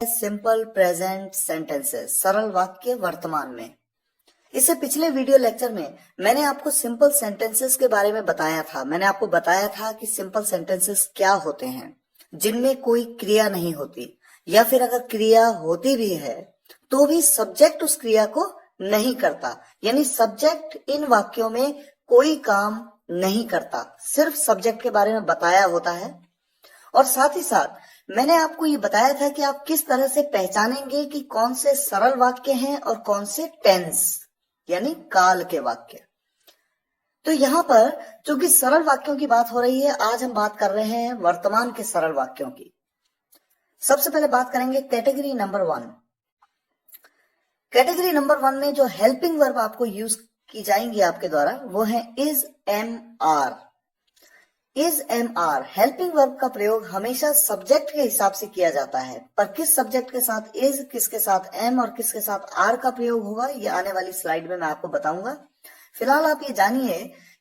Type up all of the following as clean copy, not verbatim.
Simple present sentences, सरल वाक्य वर्तमान में। इससे पिछले वीडियो लेक्चर में मैंने आपको सिंपल सेंटेंसेस के बारे में बताया था। मैंने आपको बताया था कि सिंपल सेंटेंसेस क्या होते हैं, जिनमें कोई क्रिया नहीं होती, या फिर अगर क्रिया होती भी है तो भी सब्जेक्ट उस क्रिया को नहीं करता, यानी सब्जेक्ट इन वाक्यों में कोई काम नहीं करता, सिर्फ सब्जेक्ट के बारे में बताया होता है। और साथ ही साथ मैंने आपको ये बताया था कि आप किस तरह से पहचानेंगे कि कौन से सरल वाक्य हैं और कौन से टेंस यानी काल के वाक्य। तो यहाँ पर चूंकि सरल वाक्यों की बात हो रही है, आज हम बात कर रहे हैं वर्तमान के सरल वाक्यों की। सबसे पहले बात करेंगे कैटेगरी नंबर 1। कैटेगरी नंबर 1 में जो हेल्पिंग वर्ब आपको यूज की जाएंगी आपके द्वारा, वो है is, am, are. Is, am, are helping verb का प्रयोग हमेशा सब्जेक्ट के हिसाब से किया जाता है, पर किस सब्जेक्ट के साथ इज, किसके साथ एम और किसके साथ आर का प्रयोग होगा, ये आने वाली स्लाइड में मैं आपको बताऊंगा। फिलहाल आप ये जानिए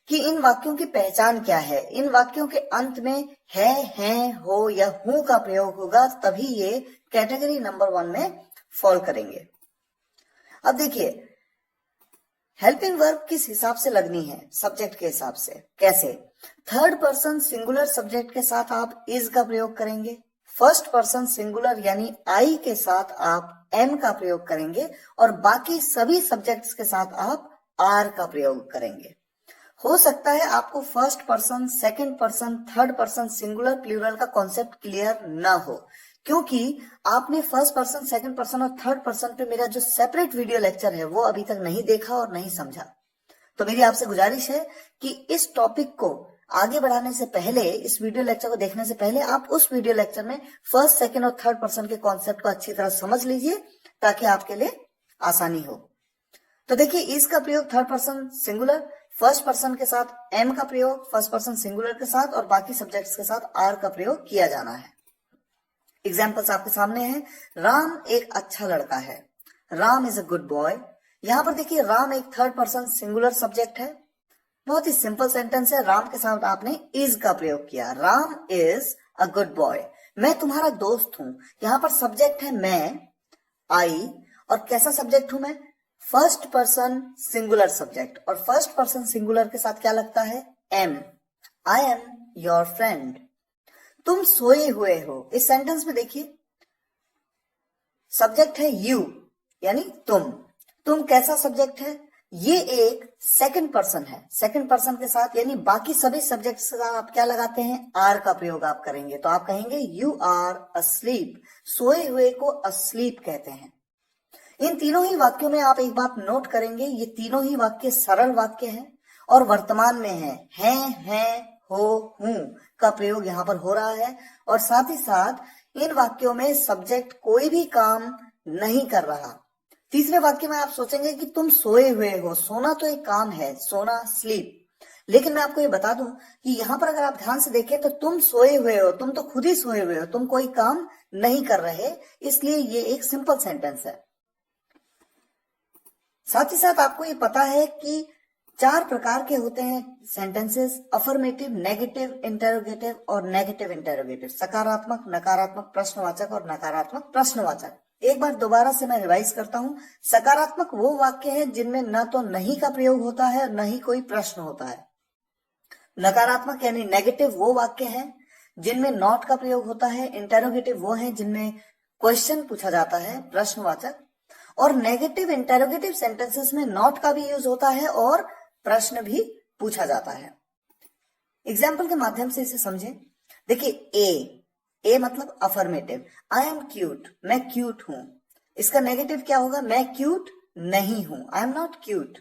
कि इन वाक्यों की पहचान क्या है। इन वाक्यों के अंत में है, हो या हूं का प्रयोग होगा, तभी ये कैटेगरी नंबर 1 में फॉल करेंगे। अब देखिए, हेल्पिंग वर्ब किस हिसाब से लगनी है, सब्जेक्ट के हिसाब से। कैसे? थर्ड पर्सन सिंगुलर सब्जेक्ट के साथ आप इज का प्रयोग करेंगे, फर्स्ट पर्सन सिंगुलर यानी आई के साथ आप एम का प्रयोग करेंगे, और बाकी सभी सब्जेक्ट्स के साथ आप आर का प्रयोग करेंगे। हो सकता है आपको first person, second person, third person singular plural का कॉन्सेप्ट क्लियर ना हो, क्योंकि आपने फर्स्ट पर्सन, सेकंड पर्सन और थर्ड पर्सन पे मेरा जो सेपरेट वीडियो लेक्चर है वो अभी तक नहीं देखा और नहीं समझा। तो मेरी आपसे गुजारिश है कि इस टॉपिक को आगे बढ़ाने से पहले, इस वीडियो लेक्चर को देखने से पहले आप उस वीडियो लेक्चर में फर्स्ट, सेकंड और थर्ड पर्सन के कॉन्सेप्ट को अच्छी तरह समझ लीजिए, ताकि आपके लिए आसानी हो। तो देखिए, इज का प्रयोग third person singular, first person के साथ एम का प्रयोग फर्स्ट पर्सन सिंगुलर के साथ, और बाकी सब्जेक्ट्स के साथ आर का प्रयोग किया जाना है। एग्जाम्पल्स आपके सामने हैं। राम एक अच्छा लड़का है, Ram is a good boy. यहां पर देखिए, राम एक थर्ड पर्सन सिंगुलर सब्जेक्ट है। बहुत ही सिंपल सेंटेंस है। राम के साथ आपने इज का प्रयोग किया, Ram is a good boy. मैं तुम्हारा दोस्त हूं, यहां पर सब्जेक्ट है मैं, आई, और कैसा सब्जेक्ट हूं मैं? फर्स्ट पर्सन सिंगुलर सब्जेक्ट, और फर्स्ट पर्सन सिंगुलर के साथ क्या लगता है? Am. I am your friend. तुम सोए हुए हो, इस सेंटेंस में देखिए सब्जेक्ट है यू यानी तुम कैसा सब्जेक्ट है? ये एक सेकंड पर्सन है, सेकंड पर्सन के साथ यानी बाकी सभी सब्जेक्ट्स के साथ आप क्या लगाते हैं? आर का प्रयोग आप करेंगे, तो आप कहेंगे यू आर अस्लीप। सोए हुए को अस्लीप कहते हैं। इन तीनों ही वाक्यों में आप एक बात नोट करेंगे, ये तीनों ही वाक्य सरल वाक्य हैं और वर्तमान में है, हो, हूं का प्रयोग यहां पर हो रहा है, और साथ ही साथ इन वाक्यों में सब्जेक्ट कोई भी काम नहीं कर रहा। तीसरे वाक्य में आप सोचेंगे कि तुम सोए हुए हो, सोना तो एक काम है, सोना स्लीप, लेकिन मैं आपको ये बता दूं कि यहां पर अगर आप ध्यान से देखें तो तुम सोए हुए हो, तुम तो खुद ही सोए हुए हो, तुम कोई काम नहीं कर रहे, इसलिए ये एक सिंपल सेंटेंस है। साथ ही साथ आपको ये पता है कि 4 प्रकार के होते हैं सेंटेंसेस: अफर्मेटिव, नेगेटिव, इंटेरोगेटिव और नेगेटिव इंटेरोगेटिव। सकारात्मक, नकारात्मक, प्रश्नवाचक और नकारात्मक प्रश्नवाचक। एक बार दोबारा से मैं रिवाइज करता हूं। सकारात्मक वो वाक्य है जिनमें न तो नहीं का प्रयोग होता है और न ही कोई प्रश्न होता है। नकारात्मक यानी नेगेटिव वो वाक्य है जिनमें नॉट का प्रयोग होता है। इंटेरोगेटिव वो है जिनमें क्वेश्चन पूछा जाता है, प्रश्नवाचक। और नेगेटिव इंटेरोगेटिव सेंटेंसेस में नॉट का भी यूज होता है और प्रश्न भी पूछा जाता है। एग्जाम्पल के माध्यम से इसे समझें। देखिए, ए मतलब अफर्मेटिव, आई एम क्यूट, मैं क्यूट हूं। इसका नेगेटिव क्या होगा? मैं क्यूट नहीं हूं, आई एम नॉट क्यूट।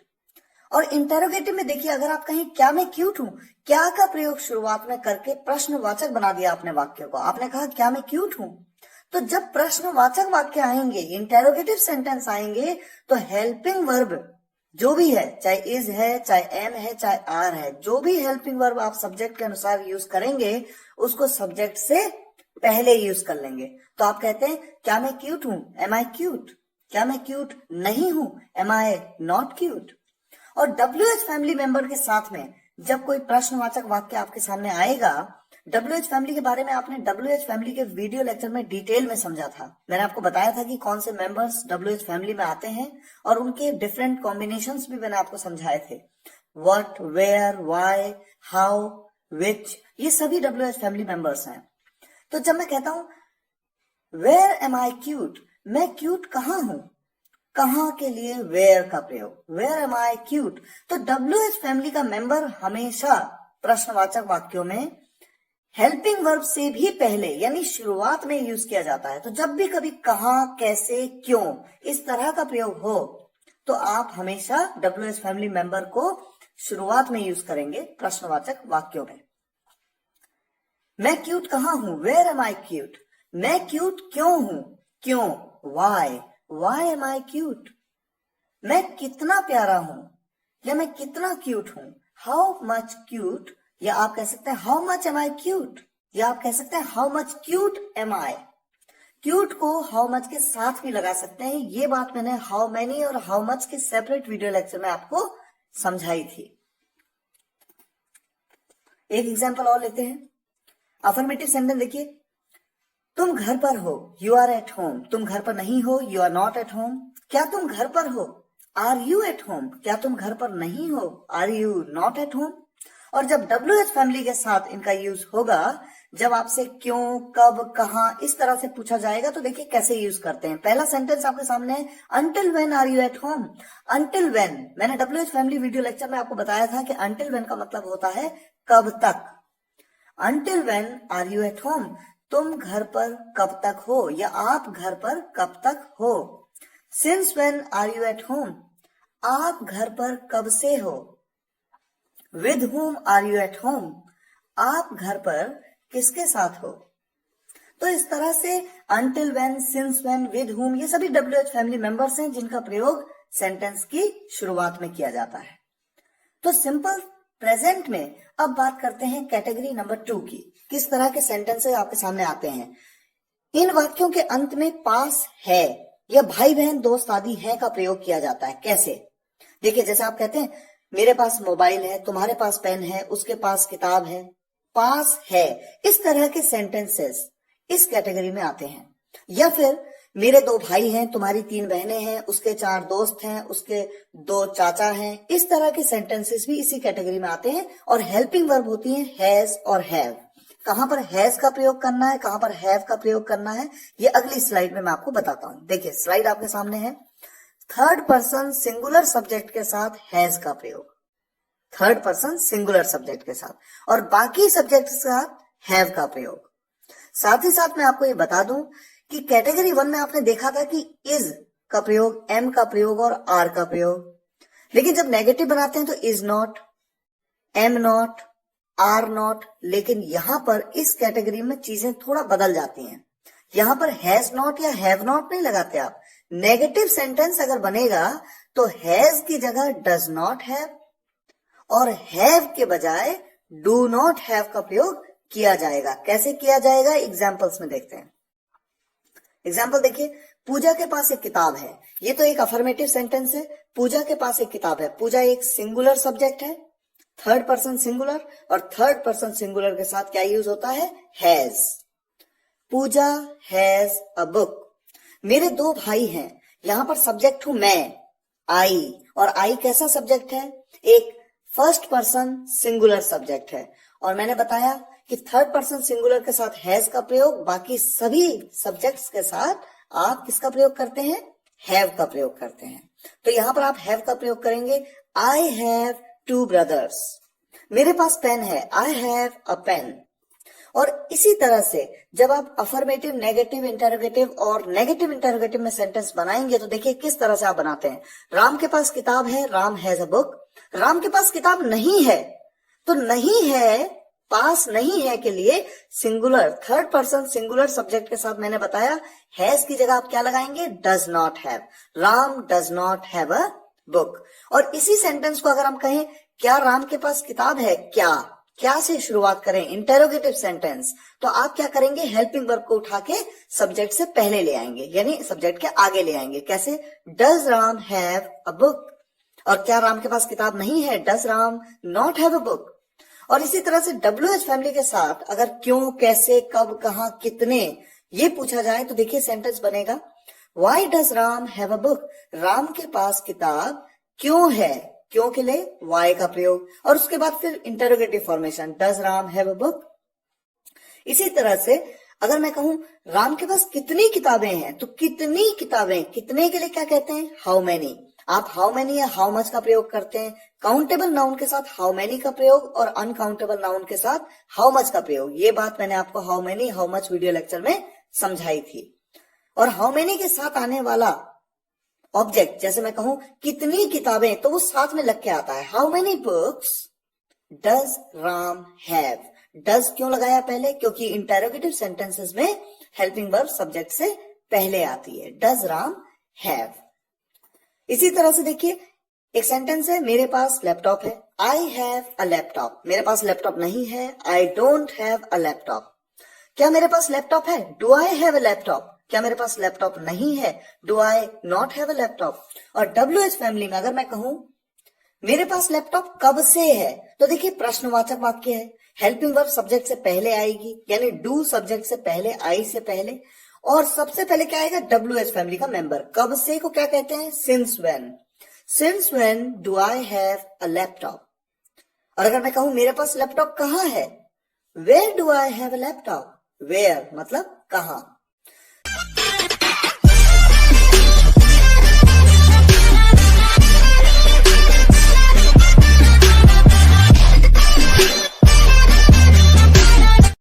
और इंटेरोगेटिव में देखिए, अगर आप कहें क्या मैं क्यूट हूं, क्या का प्रयोग शुरुआत में करके प्रश्नवाचक बना दिया आपने वाक्य को। आपने कहा क्या मैं क्यूट हूं, तो जब प्रश्नवाचक वाक्य आएंगे, इंटेरोगेटिव सेंटेंस आएंगे, तो हेल्पिंग वर्ब जो भी है, चाहे इज है, चाहे एम है, चाहे आर है, जो भी हेल्पिंग वर्ब आप सब्जेक्ट के अनुसार यूज करेंगे, उसको सब्जेक्ट से पहले यूज कर लेंगे। तो आप कहते हैं क्या मैं क्यूट हूं, एम आई क्यूट। क्या मैं क्यूट नहीं हूं, एम आई नॉट क्यूट। और WH फैमिली मेंबर के साथ में जब कोई प्रश्नवाचक वाक्य आपके सामने आएगा, WH फैमिली के बारे में आपने WH फैमिली के वीडियो लेक्चर में डिटेल में समझा था। मैंने आपको बताया था कि कौन से मेंबर्स WH फैमिली में आते हैं और उनके डिफरेंट कॉम्बिनेशंस भी मैंने आपको समझाए थे। व्हाट, वेयर, व्हाई, हाउ, विच, ये सभी WH फैमिली मेंबर्स हैं। तो जब मैं कहता हूं वेयर एम आई क्यूट, मैं क्यूट कहां हूं, कहां के लिए वेयर का प्रयोग, वेयर एम आई क्यूट। तो WH फैमिली का मेंबर हमेशा प्रश्नवाचक वाक्यों में हेल्पिंग वर्ब से भी पहले यानी शुरुआत में यूज किया जाता है। तो जब भी कभी कहां, कैसे, क्यों इस तरह का प्रयोग हो तो आप हमेशा WH फैमिली मेंबर को शुरुआत में यूज करेंगे प्रश्नवाचक वाक्यों में। मैं क्यूट कहां हूं, वेयर एम आई क्यूट। मैं क्यूट क्यों हूं, क्यों, Y, Y M I cute. मैं कितना प्यारा हूं या मैं कितना क्यूट हूं, हाउ मच क्यूट, या आप कह सकते हैं how much am I cute, या आप कह सकते हैं how much cute am I. Cute को हाउ मच के साथ भी लगा सकते हैं। ये बात मैंने हाउ मैनी और हाउ मच के सेपरेट वीडियो लेक्चर में आपको समझाई थी। एक एग्जांपल और लेते हैं। अफर्मेटिव सेंटेंस देखिए, तुम घर पर हो, यू आर एट होम। तुम घर पर नहीं हो, you are not at home. क्या तुम घर पर हो, आर यू एट होम। क्या तुम घर पर नहीं हो, are you not at home. और जब WH फैमिली के साथ इनका यूज होगा, जब आपसे क्यों, कब, कहां इस तरह से पूछा जाएगा तो देखिए कैसे यूज करते हैं। पहला सेंटेंस आपके सामने है, until when are you at home. Until when, मैंने WH फैमिली वीडियो लेक्चर में आपको बताया था कि अंटिल व्हेन का मतलब होता है कब तक। Until when are you at home, तुम घर पर कब तक हो या आप घर पर कब तक हो। Since when are you at home, आप घर पर कब से हो। With whom are you at home, आप घर पर किसके साथ हो। तो इस तरह से until when, since when, with whom ये सभी WH फैमिली मेंबर्स हैं जिनका प्रयोग सेंटेंस की शुरुआत में किया जाता है। तो सिंपल प्रेजेंट में अब बात करते हैं कैटेगरी नंबर 2 की। किस तरह के सेंटेंसेस आपके सामने आते हैं। इन वाक्यों के अंत में पास है या भाई बहन दोस्त आदि है का प्रयोग किया जाता है। कैसे, देखिए जैसे आप कहते हैं मेरे पास मोबाइल है, तुम्हारे पास पेन है, उसके पास किताब है, पास है, इस तरह के सेंटेंसेस इस कैटेगरी में आते हैं। या फिर मेरे 2 भाई हैं, तुम्हारी 3 बहनें हैं, उसके 4 दोस्त हैं, उसके 2 चाचा हैं, इस तरह के सेंटेंसेस भी इसी कैटेगरी में आते हैं। और हेल्पिंग वर्ब होती है हैज और हैव। कहां पर हैज का प्रयोग करना है, कहां पर हैव का प्रयोग करना है, ये अगली स्लाइड में मैं आपको बताता हूं। देखिए स्लाइड आपके सामने है। थर्ड पर्सन सिंगुलर सब्जेक्ट के साथ हैज का प्रयोग, थर्ड पर्सन सिंगुलर सब्जेक्ट के साथ, और बाकी सब्जेक्ट के साथ हैव का प्रयोग। साथ ही साथ मैं आपको ये बता दूं कि कैटेगरी 1 में आपने देखा था कि इज का प्रयोग, एम का प्रयोग और आर का प्रयोग, लेकिन जब नेगेटिव बनाते हैं तो is not, am not, are not. लेकिन यहां पर इस कैटेगरी में चीजें थोड़ा बदल जाती हैं। यहां पर हैज नॉट या हैव नॉट नहीं लगाते आप। नेगेटिव सेंटेंस अगर बनेगा तो हैज की जगह डज नॉट हैव और हैव के बजाय डू नॉट हैव का प्रयोग किया जाएगा। कैसे किया जाएगा, एग्जाम्पल्स में देखते हैं। एग्जाम्पल देखिए, पूजा के पास एक किताब है। ये तो एक अफर्मेटिव सेंटेंस है। पूजा के पास एक किताब है। पूजा एक सिंगुलर सब्जेक्ट है, थर्ड पर्सन सिंगुलर, और थर्ड पर्सन सिंगुलर के साथ क्या यूज होता है, has. Pooja has a book. मेरे 2 भाई हैं, यहां पर सब्जेक्ट हूं मैं, आई, और आई कैसा सब्जेक्ट है, एक फर्स्ट पर्सन सिंगुलर सब्जेक्ट है। और मैंने बताया कि थर्ड पर्सन सिंगुलर के साथ हैज का प्रयोग, बाकी सभी सब्जेक्ट्स के साथ आप किसका प्रयोग करते हैं, हैव का प्रयोग करते हैं। तो यहां पर आप हैव का प्रयोग करेंगे। I have 2 brothers. मेरे पास पेन है, आई हैव अ पेन। और इसी तरह से जब आप अफर्मेटिव, नेगेटिव, इंटरोगेटिव और नेगेटिव इंटरोगेटिव में सेंटेंस बनाएंगे तो देखिए किस तरह से आप बनाते हैं। राम के पास किताब है, Ram has a book. Ram के पास किताब नहीं है, तो नहीं है, पास नहीं है के लिए singular, third person singular subject के साथ मैंने बताया हैज की जगह आप क्या लगाएंगे, does not have. Ram does not have a book. और इसी सेंटेंस को अगर हम कहें क्या राम के पास किताब है, क्या से शुरुआत करें, इंटेरोगेटिव सेंटेंस, तो आप क्या करेंगे, हेल्पिंग वर्ब को उठा के सब्जेक्ट से पहले ले आएंगे, यानी सब्जेक्ट के आगे ले आएंगे। कैसे, does Ram have a book. और क्या राम के पास किताब नहीं है, does Ram not have a book. और इसी तरह से WH फैमिली के साथ अगर क्यों, कैसे, कब, कहां, कितने ये पूछा जाए तो देखिए सेंटेंस बनेगा Why does Ram have a book? Ram के पास किताब क्यों है? क्यों के लिए why का प्रयोग और उसके बाद फिर interrogative formation Does Ram have a book? इसी तरह से अगर मैं कहूं राम के पास कितनी किताबें हैं तो कितनी किताबें, कितने के लिए क्या कहते हैं? How many. आप हाउ मैनी या हाउ मच का प्रयोग करते हैं। काउंटेबल नाउन के साथ हाउ मैनी का प्रयोग और अनकाउंटेबल नाउन के साथ हाउ मच का प्रयोग, ये बात मैंने आपको how many how much video lecture में समझाई थी। और हाउ मैनी के साथ आने वाला ऑब्जेक्ट, जैसे मैं कहूं कितनी किताबें, तो वो साथ में लग के आता है। How many books does Ram have. Does क्यों लगाया पहले? क्योंकि इंटेरोगेटिव सेंटेंसेस में हेल्पिंग वर्ब सब्जेक्ट से पहले आती है। Does Ram have. इसी तरह से देखिए एक सेंटेंस है मेरे पास लैपटॉप है। आई हैव अ लैपटॉप। मेरे पास लैपटॉप नहीं है। I don't have a laptop. क्या मेरे पास लैपटॉप है? Do I have a laptop. क्या मेरे पास लैपटॉप नहीं है? Do I not have a laptop. और WH फैमिली में अगर मैं कहूं मेरे पास लैपटॉप कब से है, तो देखिए प्रश्नवाचक वाक्य है। हेल्पिंग वर्ब सब्जेक्ट से पहले आएगी, यानी डू सब्जेक्ट से पहले, आई से पहले, और सबसे पहले क्या आएगा? WH फैमिली का मेंबर। कब से को क्या कहते हैं? Since when. Since when do I have a laptop. और अगर मैं कहूं मेरे पास लैपटॉप कहाँ है, where do I have a laptop. Where मतलब कहां।